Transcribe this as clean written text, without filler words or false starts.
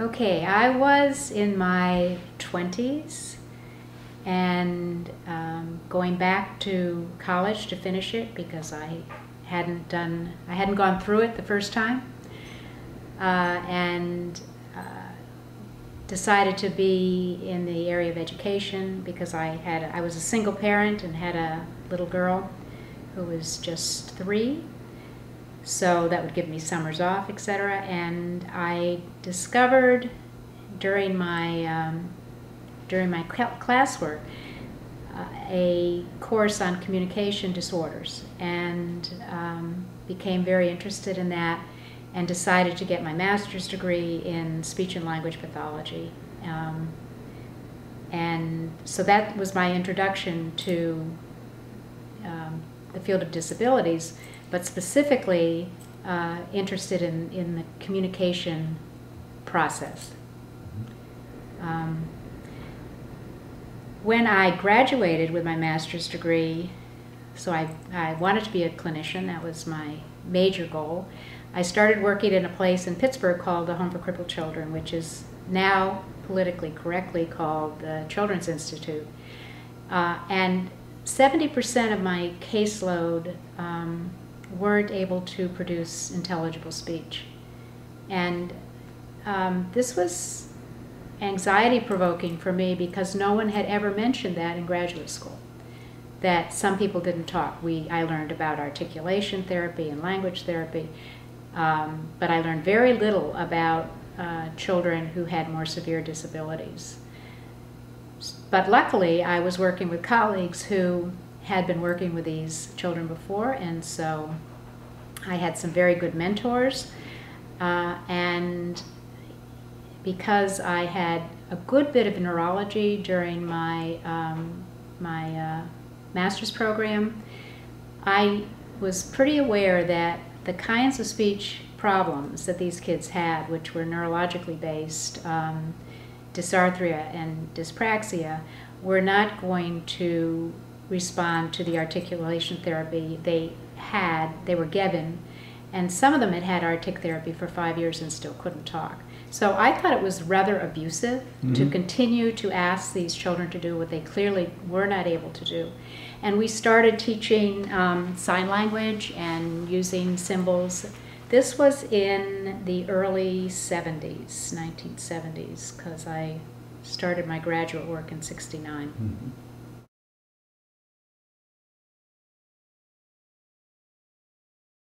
Okay, I was in my 20s and going back to college to finish it because I hadn't gone through it the first time, and decided to be in the area of education because I was a single parent and had a little girl who was just 3. So that would give me summers off, etc. And I discovered during my classwork a course on communication disorders, and became very interested in that, and decided to get my master's degree in speech and language pathology. And so that was my introduction to the field of disabilities, but specifically interested in the communication process. When I graduated with my master's degree, so I wanted to be a clinician. That was my major goal. I started working in a place in Pittsburgh called the Home for Crippled Children, which is now politically correctly called the Children's Institute. And 70% of my caseload weren't able to produce intelligible speech. And this was anxiety-provoking for me because no one had ever mentioned that in graduate school, that some people didn't talk. I learned about articulation therapy and language therapy, but I learned very little about children who had more severe disabilities. But luckily, I was working with colleagues who had been working with these children before, and so I had some very good mentors. And because I had a good bit of neurology during my master's program, I was pretty aware that the kinds of speech problems that these kids had, which were neurologically based, dysarthria and dyspraxia, were not going to respond to the articulation therapy they were given, and some of them had had artic therapy for 5 years and still couldn't talk. So I thought it was rather abusive to continue to ask these children to do what they clearly were not able to do. And we started teaching sign language and using symbols. This was in the early 70s, 1970s, because I started my graduate work in '69.